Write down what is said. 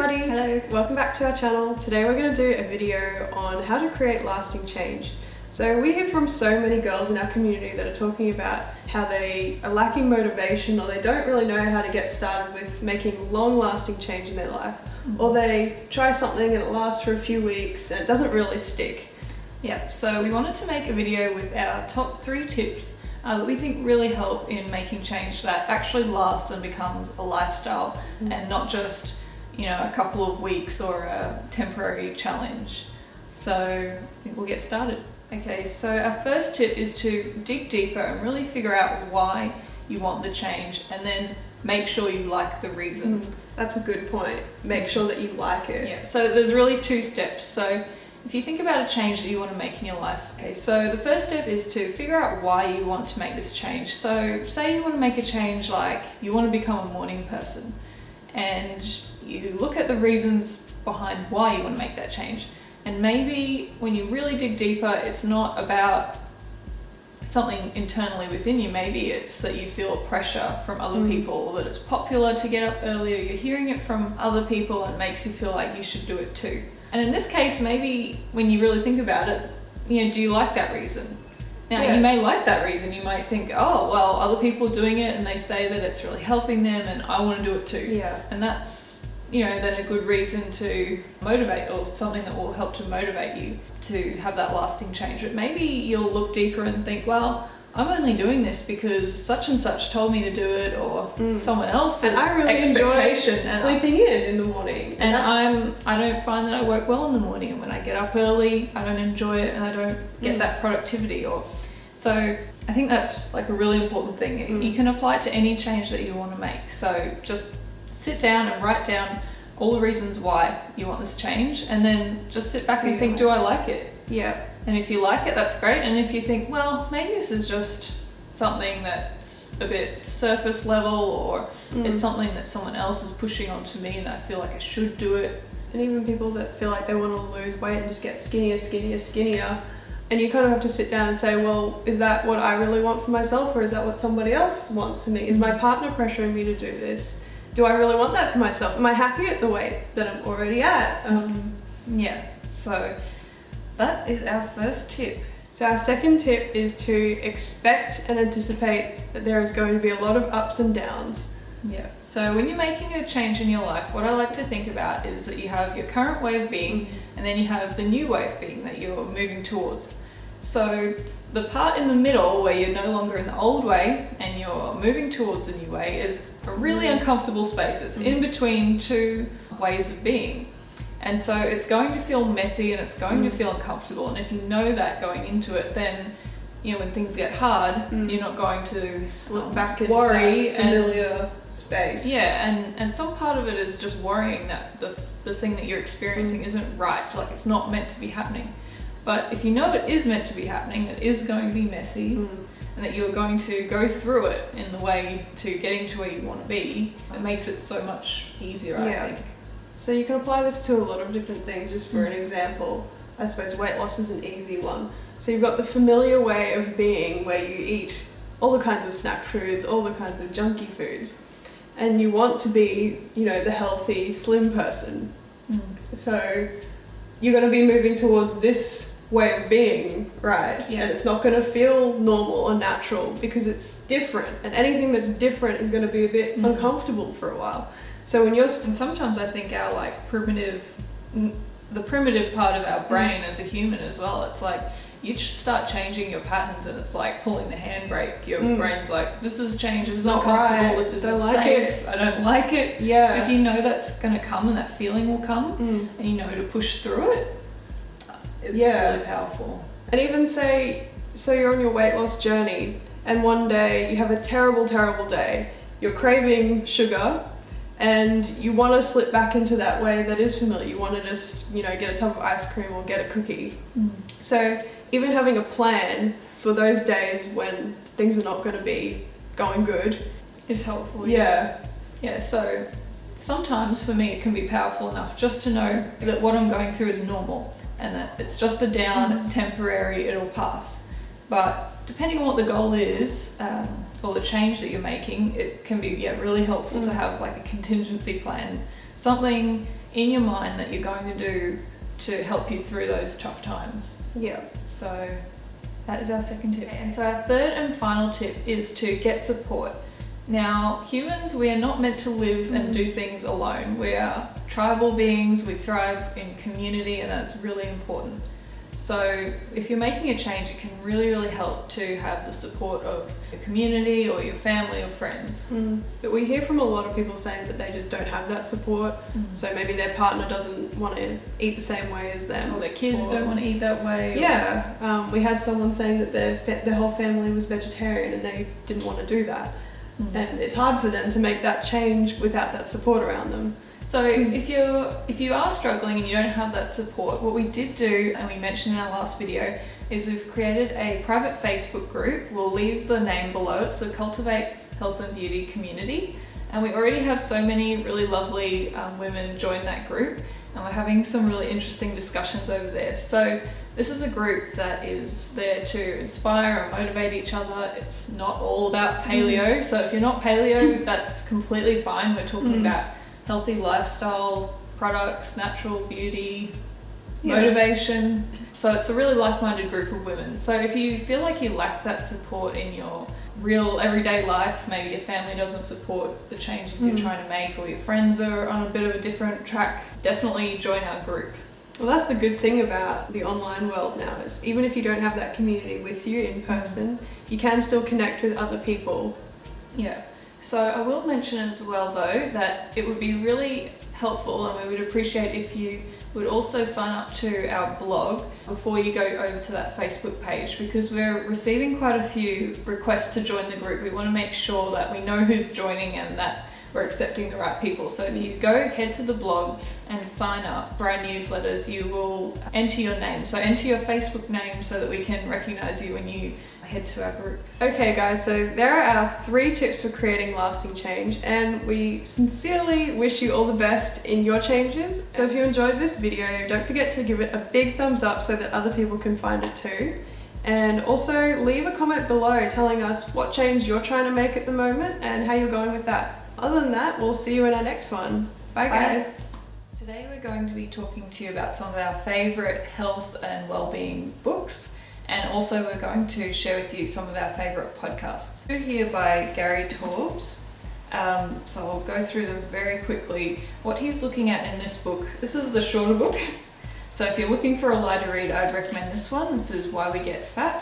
everybody! Hello. Welcome back to our channel. Today we're going to do a video on how to create lasting change. So we hear from so many girls in our community that are talking about how they are lacking motivation, or they don't really know how to get started with making long-lasting change in their life. Or they try something and it lasts for a few weeks and it doesn't really stick. Yeah, so we wanted to make a video with our top 3 tips that we think really help in making change that actually lasts and becomes a lifestyle and not just, a couple of weeks or a temporary challenge. So I think we'll get started. Okay, so our first tip is to dig deeper and really figure out why you want the change, and then make sure you like the reason. That's a good point. Make sure that you like it. Yeah, so there's really 2 steps. So if you think about a change that you want to make in your life, okay, so the first step is to figure out why you want to make this change. So say you want to make a change like you want to become a morning person, and you look at the reasons behind why you want to make that change. And maybe when you really dig deeper, it's not about something internally within you. Maybe it's that you feel pressure from other people, or that it's popular to get up earlier. You're hearing it from other people and it makes you feel like you should do it too. And in this case, maybe when you really think about it, do you like that reason? Now, you may like that reason. You might think, oh, well, other people are doing it and they say that it's really helping them and I want to do it too. Yeah. And that's, then a good reason to motivate, or something that will help to motivate you to have that lasting change. But maybe you'll look deeper and think, well, I'm only doing this because such and such told me to do it, or someone else's and I really expectation. enjoy sleeping in the morning. And I don't find that I work well in the morning, and when I get up early, I don't enjoy it and I don't get that productivity. So I think that's like a really important thing. You can apply it to any change that you want to make. So just sit down and write down all the reasons why you want this change, and then just sit back and think, do I like it? Yeah. And if you like it, that's great. And if you think, well, maybe this is just something that's a bit surface level, or it's something that someone else is pushing onto me and I feel like I should do it. And even people that feel like they want to lose weight and just get skinnier, and you kind of have to sit down and say, well, is that what I really want for myself, or is that what somebody else wants for me? Is my partner pressuring me to do this? Do I really want that for myself? Am I happy at the weight that I'm already at? So that is our first tip. So our second tip is to expect and anticipate that there is going to be a lot of ups and downs. Yeah. So when you're making a change in your life, what I like to think about is that you have your current way of being, and then you have the new way of being that you're moving towards. So the part in the middle where you're no longer in the old way and you're moving towards the new way is a really uncomfortable space. It's in between 2 ways of being. And so it's going to feel messy and it's going to feel uncomfortable. And if you know that going into it, then when things get hard, you're not going to slip back into worry that familiar space. Yeah, and some part of it is just worrying that the thing that you're experiencing isn't right, like it's not meant to be happening. But if you know it is meant to be happening, that it is going to be messy, and that you're going to go through it in the way to getting to where you want to be, it makes it so much easier, I think. So you can apply this to a lot of different things. Just for an example, I suppose weight loss is an easy one. So you've got the familiar way of being where you eat all the kinds of snack foods, all the kinds of junky foods, and you want to be, the healthy, slim person. So you're going to be moving towards this way of being, right? Yeah. And it's not going to feel normal or natural because it's different, and anything that's different is going to be a bit uncomfortable for a while. So when and sometimes I think our the primitive part of our brain as a human as well, it's like you just start changing your patterns and it's like pulling the handbrake. Your brain's like, this is change, this is not comfortable, this isn't safe, I don't like it. Yeah. If you know that's going to come and that feeling will come, and you know to push through it, it's really powerful. And even say, so you're on your weight loss journey and one day you have a terrible day, you're craving sugar, and you want to slip back into that way that is familiar. You want to just, get a tub of ice cream or get a cookie. So even having a plan for those days when things are not going to be going good is helpful. Yeah, so sometimes for me it can be powerful enough just to know that what I'm going through is normal, and that it's just a down, it's temporary, it'll pass. But depending on what the goal is, or the change that you're making, it can be really helpful to have like a contingency plan, something in your mind that you're going to do to help you through those tough times. Yeah. So that is our second tip. And so our third and final tip is to get support. Now, humans, we are not meant to live and do things alone. We are tribal beings, we thrive in community, and that's really important. So if you're making a change, it can really, really help to have the support of your community or your family or friends. But we hear from a lot of people saying that they just don't have that support. So maybe their partner doesn't want to eat the same way as them. Or their kids don't want to eat that way. Yeah. We had someone saying that their whole family was vegetarian and they didn't want to do that. And it's hard for them to make that change without that support around them. So if you are struggling and you don't have that support, what we did do, and we mentioned in our last video, is we've created a private Facebook group. We'll leave the name below. It's the Cultivate Health and Beauty Community. And we already have so many really lovely women join that group, and we're having some really interesting discussions over there. So this is a group that is there to inspire and motivate each other. It's not all about paleo. So if you're not paleo, that's completely fine. We're talking about healthy lifestyle products, natural beauty, motivation. So it's a really like-minded group of women. So if you feel like you lack that support in your real everyday life, maybe your family doesn't support the changes you're trying to make, or your friends are on a bit of a different track, definitely join our group. Well, that's the good thing about the online world now, is even if you don't have that community with you in person, you can still connect with other people. Yeah. So I will mention as well though that it would be really helpful, and we would appreciate if you would also sign up to our blog before you go over to that Facebook page, because we're receiving quite a few requests to join the group. We want to make sure that we know who's joining and that we're accepting the right people. So if you head to the blog and sign up for our newsletters, you will enter your name. So enter your Facebook name so that we can recognize you when you head to our group. Okay guys, so there are our 3 tips for creating lasting change, and we sincerely wish you all the best in your changes. So if you enjoyed this video, don't forget to give it a big thumbs up so that other people can find it too. And also leave a comment below telling us what change you're trying to make at the moment and how you're going with that. Other than that, we'll see you in our next one. Bye guys. Today we're going to be talking to you about some of our favorite health and well-being books. And also we're going to share with you some of our favourite podcasts. We're here by Gary Taubes. So I'll go through them very quickly. What he's looking at in this book, this is the shorter book. So if you're looking for a lighter read, I'd recommend this one. This is Why We Get Fat.